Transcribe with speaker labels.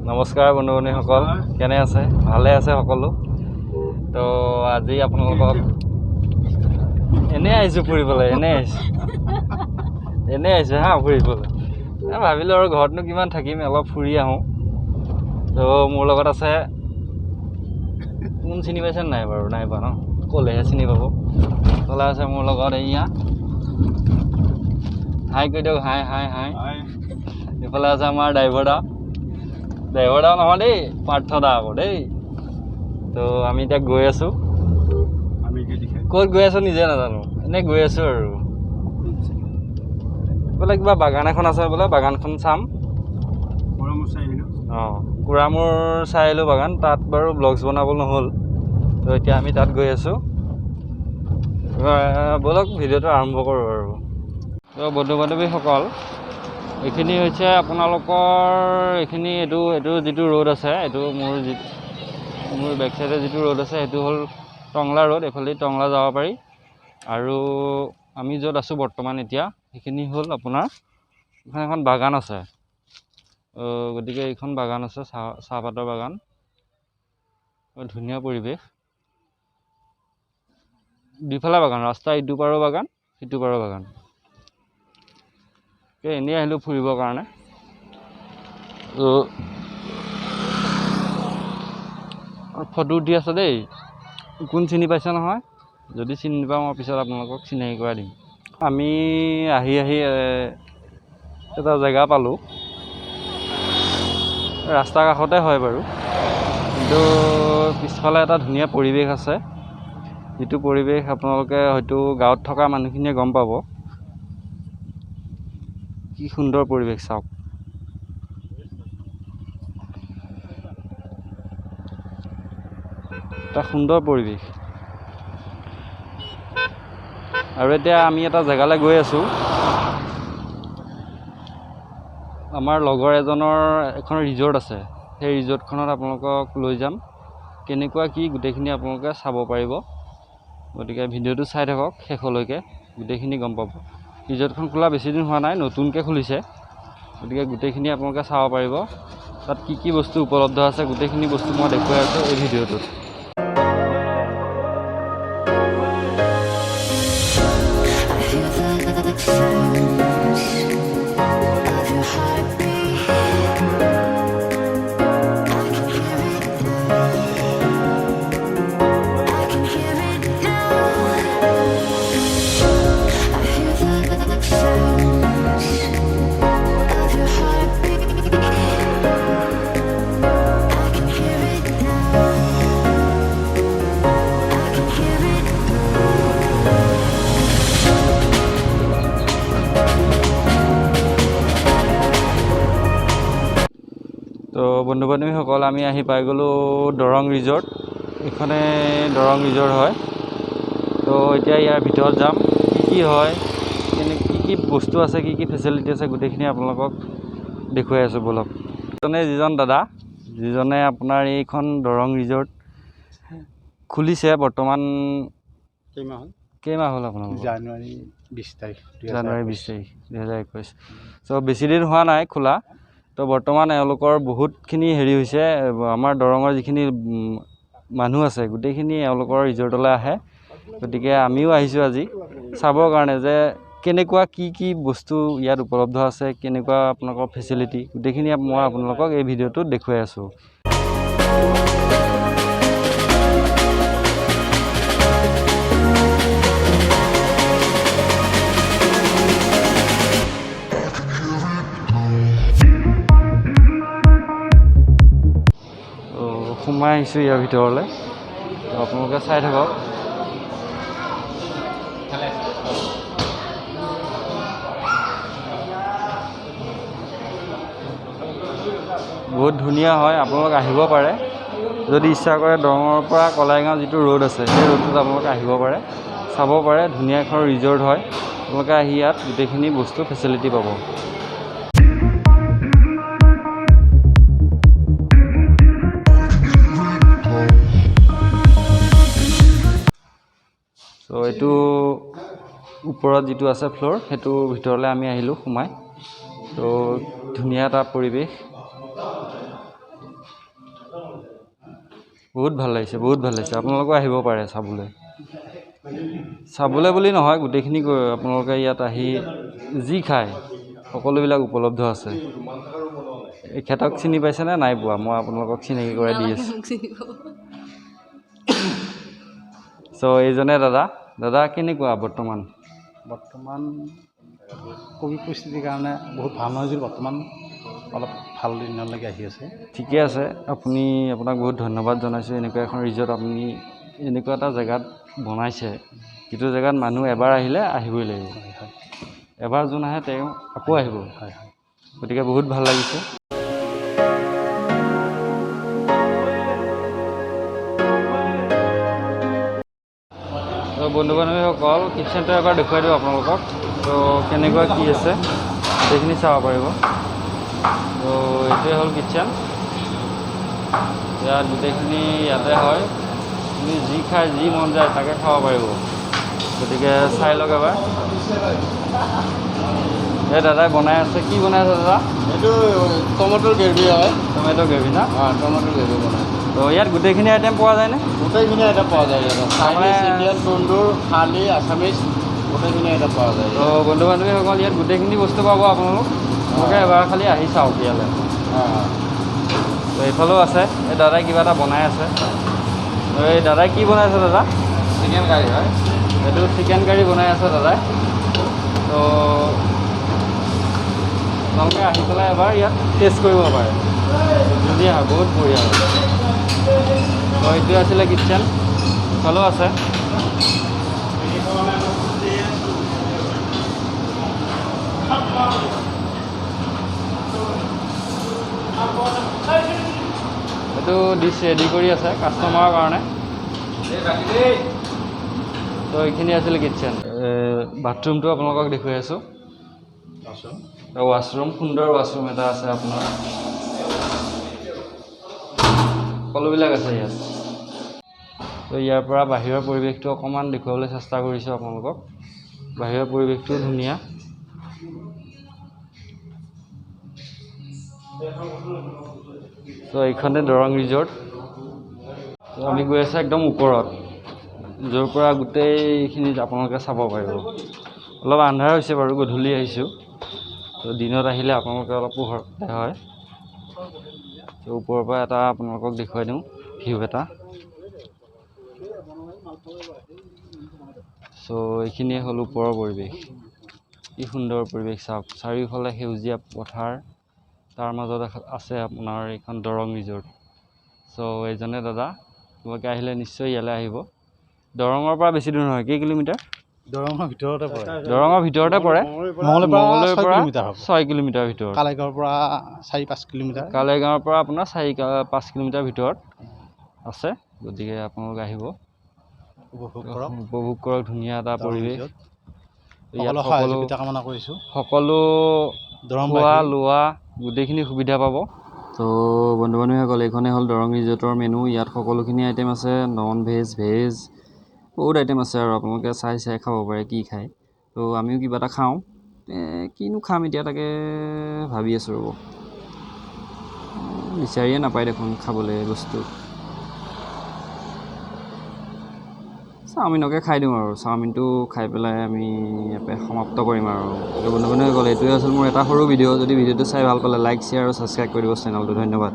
Speaker 1: নমস্কাৰ বন্ধু-বান্ধৱীসকল, কেনে আছে? ভালে আছে সকলো? তো আজি আপোনালোকক এনেই আহিছোঁ ফুৰিবলৈ, এনেই আহিছোঁ হা ফুৰিবলৈ। ভাবিলোঁ আৰু ঘৰতনো কিমান থাকিম, অলপ ফুৰি আহোঁ। তো মোৰ লগত আছে, কোন চিনি পাইছে নাই বাৰু? নাই পোৱা ন? ক'লেহে চিনি পাব। ক'লে আছে মোৰ লগত এয়া, হাই কৈ দিয়ক, হাই হাই হাই। এইফালে আছে আমাৰ ড্ৰাইভাৰ দা নহয় দেই, পাৰ্থ দা আকৌ দেই। তো আমি এতিয়া গৈ আছোঁ। ক'ত গৈ আছোঁ নিজে নাজানো, এনেই গৈ আছোঁ আৰু। বোলে কিবা বাগান এখন আছে বোলে, বাগানখন চাম। অঁ, কুৰামূৰ চাই আহিলোঁ বাগান, তাত বাৰু ব্লগছ বনাব নহ'ল। তো এতিয়া আমি তাত গৈ আছোঁ। ব'লক ভিডিঅ'টো আৰম্ভ কৰোঁ আৰু। তো বন্ধু-বান্ধৱীসকল, এইখিনি হৈছে আপোনালোকৰ এইটো যিটো ৰোড আছে, এইটো মোৰ বেক চাইডে যিটো ৰোড আছে সেইটো হ'ল টংলা ৰোড। এইফালেদি টংলা যাব পাৰি। আৰু আমি য'ত আছোঁ বৰ্তমান এতিয়া, সেইখিনি হ'ল আপোনাৰ এখন বাগান আছে। গতিকে এইখন বাগান আছে, চাহপাতৰ বাগান। ধুনীয়া পৰিৱেশ, দুইফালে বাগান, ৰাস্তা ইটো পাৰৰ বাগান, সিটো পাৰৰ বাগান। এনেই আহিলোঁ ফুৰিবৰ কাৰণে। ফটো উঠি আছে দেই, কোন চিনি পাইছে নহয়? যদি চিনি নাপাওঁ মই পিছত আপোনালোকক চিনাকি কৰাই দিম। আমি আহি এটা জেগা পালোঁ, ৰাস্তাৰ কাষতে হয় বাৰু, কিন্তু পিছফালে এটা ধুনীয়া পৰিৱেশ আছে। যিটো পৰিৱেশ আপোনালোকে হয়তো গাঁৱত থকা মানুহখিনিয়ে গম পাব। কি সুন্দৰ পৰিৱেশ চাওক। এটা সুন্দৰ পৰিৱেশ। আৰু এতিয়া আমি এটা জেগালৈ গৈ আছোঁ। আমাৰ লগৰ এজনৰ এখন ৰিজৰ্ট আছে, সেই ৰিজৰ্টখনত আপোনালোকক লৈ যাম। কেনেকুৱা কি গোটেইখিনি আপোনালোকে চাব পাৰিব। গতিকে ভিডিঅ'টো চাই থাকক শেষলৈকে, গোটেইখিনি গম পাব। ৰিজৰ্টখন খোলা বেছি দিন হোৱা নাই, নতুনকৈ খুলিছে। গতিকে গোটেইখিনি আপোনালোকে চাব পাৰিব। তাত কি কি বস্তু উপলব্ধ আছে, গোটেইখিনি বস্তু মই দেখুৱাই আছোঁ এই ভিডিঅ'টোত। তো বন্ধু-বান্ধৱীসকল, আমি আহি পাই গ'লোঁ দৰং ৰিজৰ্ট। এইখনে দৰং ৰিজৰ্ট হয়। তো এতিয়া ইয়াৰ ভিতৰত যাম, কি হয়, কি বস্তু আছে, কি ফেচিলিটি আছে, গোটেইখিনি আপোনালোকক দেখুৱাই আছোঁ ব'লক। যিজন দাদা, যিজনে আপোনাৰ এইখন দৰং ৰিজৰ্ট খুলিছে, বৰ্তমান কেইমাহ হ'ল আপোনালোকৰ?
Speaker 2: জানুৱাৰী 20 তাৰিখ
Speaker 1: 2021। চ' বেছি দিন হোৱা নাই খোলা। তো বৰ্তমান এওঁলোকৰ বহুতখিনি হেৰি হৈছে, আমাৰ দৰঙৰ যিখিনি মানুহ আছে গোটেইখিনি এওঁলোকৰ ৰিজৰ্টলৈ আহে। গতিকে আমিও আহিছোঁ আজি চাবৰ কাৰণে যে কেনেকুৱা কি বস্তু ইয়াত উপলব্ধ আছে, কেনেকুৱা আপোনালোকৰ ফেচিলিটি, গোটেইখিনি মই আপোনালোকক এই ভিডিঅ'টোত দেখুৱাই আছোঁ। সোমাই আহিছোঁ ইয়াৰ ভিতৰলৈ, আপোনালোকে চাই থাকক। বহুত ধুনীয়া হয়, আপোনালোক আহিব পাৰে। যদি ইচ্ছা কৰে দৰঙৰ পৰা কলাইগাঁও যিটো ৰোড আছে, সেই ৰোডটোত আপোনালোকে আহিব পাৰে, চাব পাৰে। ধুনীয়া এখন ৰিজৰ্ট হয়। আপোনালোকে আহি ইয়াত গোটেইখিনি বস্তু ফেচিলিটি পাব। তো এইটো ওপৰত যিটো আছে ফ্ল'ৰ, সেইটো ভিতৰলৈ আমি আহিলোঁ সোমাই। তো ধুনীয়া এটা পৰিৱেশ। বহুত ভাল লাগিছে, বহুত ভাল লাগিছে। আপোনালোকে আহিব পাৰে চাবলৈ বুলি নহয়, গোটেইখিনি আপোনালোকে ইয়াত আহি যি খায় সকলোবিলাক উপলব্ধ আছে। এখেতক চিনি পাইছেনে নাই পোৱা? মই আপোনালোকক চিনাকি কৰাই দি আছোঁ। চ' এইজনে দাদা কেনেকুৱা বৰ্তমান
Speaker 2: ক'ভিড পৰিস্থিতিৰ কাৰণে বহুত ভাল নহৈছিল, বৰ্তমান অলপ ভাল দিনলৈকে আহি আছে।
Speaker 1: ঠিকে আছে, আপোনাক বহুত ধন্যবাদ জনাইছোঁ। এনেকুৱা এখন ৰিজৰ্ট আপুনি এনেকুৱা এটা জেগাত বনাইছে, যিটো জেগাত মানুহ এবাৰ আহিলে আহিবই লাগিব। এবাৰ যোন আহে তেওঁ আকৌ আহিব। গতিকে বহুত ভাল লাগিছে। তো বন্ধু বান্ধৱীসকল, কিটচেনটো এবাৰ দেখুৱাই দিওঁ আপোনালোকক। তো কেনেকুৱা কি আছে গোটেইখিনি চাব পাৰিব। তো এইটোৱে হ'ল কিটচেন। ইয়াত গোটেইখিনি ইয়াতে হয়। আপুনি যি খাই যি মন যায় তাকে খাব পাৰিব। গতিকে চাই লওক এবাৰ। এই দাদাই বনাই আছে, কি বনাই আছে দাদা?
Speaker 2: এইটো টমেটোৰ গ্ৰেভি হয়।
Speaker 1: টমেটো গ্ৰেভি না?
Speaker 2: টমেটোৰ গ্ৰেভি বনাই।
Speaker 1: তো ইয়াত গোটেইখিনি আইটেম পোৱা যায়নে?
Speaker 2: গোটেইখিনি আইটেম পোৱা যায় ইয়াত। চাইনিজ, ইণ্ডিয়ান, তন্দুৰ, থালি, আছামিজ গোটেইখিনি আইটেম পোৱা যায়।
Speaker 1: তো বন্ধু বান্ধৱীসকল, ইয়াত গোটেইখিনি বস্তু পাব আপোনালোকে এবাৰ খালি আহি চাওক ইয়ালৈ। তো এইফালেও আছে, এই দাদাই কিবা এটা বনাই আছে। এই দাদাই কি বনাই আছে দাদা?
Speaker 2: চিকেন কাৰী হয়।
Speaker 1: এইটো চিকেন কাৰী বনাই আছে দাদাই। তো আপোনালোকে আহি পেলাই এবাৰ ইয়াত টেষ্ট কৰিব পাৰে। ধুনীয়া হয়, বহুত বঢ়িয়া হয়। তো এইটোৱে আছিলে কিটচেন, ইফালেও আছে। এইটো ডিছ ৰেডি কৰি আছে কাষ্টমাৰৰ কাৰণে। তো এইখিনি আছিলে কিটচেন। বাথৰুমটো আপোনালোকক দেখুৱাই আছোঁ। ৱাছৰুম, সুন্দৰ ৱাছৰুম এটা আছে আপোনাৰ। সকলোবিলাক আছে ইয়াত। তো ইয়াৰ পৰা বাহিৰৰ পৰিৱেশটো অকণমান দেখুৱাবলৈ চেষ্টা কৰিছোঁ আপোনালোকক। বাহিৰৰ পৰিৱেশটোও ধুনীয়া। তো এইখনে দৰং ৰিজৰ্ট। তো আমি গৈ আছোঁ একদম ওপৰত, য'ৰ পৰা গোটেইখিনি আপোনালোকে চাব পাৰিব। অলপ আন্ধাৰ হৈছে বাৰু, গধূলি আহিছোঁ। তো দিনত আহিলে আপোনালোকে অলপ পোহৰ হয়। তো ওপৰৰ পৰা এটা আপোনালোকক দেখুৱাই দিওঁ ভিউ এটা। চ' এইখিনিয়ে হ'ল ওপৰৰ পৰিৱেশ। কি সুন্দৰ পৰিৱেশ চাওক, চাৰিওফালে সেউজীয়া পথাৰ, তাৰ মাজত আছে আপোনাৰ এইখন দৰং ৰিজৰ্ট। চ' এইজনে দাদা, তোমালোকে আহিলে নিশ্চয় ইয়ালৈ আহিব। দৰঙৰ পৰা বেছি দূৰ নহয়, কেই কিলোমিটাৰ?
Speaker 2: দৰঙৰ ভিতৰতে পৰে।
Speaker 1: দৰঙৰ ভিতৰতে পৰে। মঙলদৈৰ পৰা 6 কিলোমিটাৰ ভিতৰত।
Speaker 2: কালেগাঁৱৰ পৰা 4-5 কিলোমিটাৰ।
Speaker 1: কালেগাঁৱৰ পৰা আপোনাৰ 4-5 কিলোমিটাৰ ভিতৰত আছে। গতিকে আপোনালোক আহিব, উপভোগ কৰক ধুনীয়া এটা পৰিৱেশ। ইয়াত সকলো খোৱা লোৱা গোটেইখিনি সুবিধা পাব। তো বন্ধু বান্ধৱীসকল, এইখনেই হ'ল দৰং ৰিজৰ্টৰ মেনু। ইয়াত সকলোখিনি আইটেম আছে, নন ভেজ, ভেজ, বহুত আইটেম আছে আৰু আপোনালোকে চাই খাব পাৰে কি খায়। তো আমিও কিবা এটা খাওঁ। কিনো খাম এতিয়া তাকে ভাবি আছোঁ ৰ'ব। বিচাৰিয়ে নাপায় দেখোন খাবলৈ বস্তু। চাওমিনকে খাই দিওঁ আৰু চাওমিনটো খাই পেলাই আমি ইয়াতে সমাপ্ত কৰিম আৰু। বন্ধু বান্ধৱীসকল, এইটোৱে আছিল মোৰ এটা সৰু ভিডিঅ'। যদি ভিডিঅ'টো চাই ভাল পালে লাইক, শ্বেয়াৰ আৰু ছাবস্ক্ৰাইব কৰি দিব চেনেলটো। ধন্যবাদ।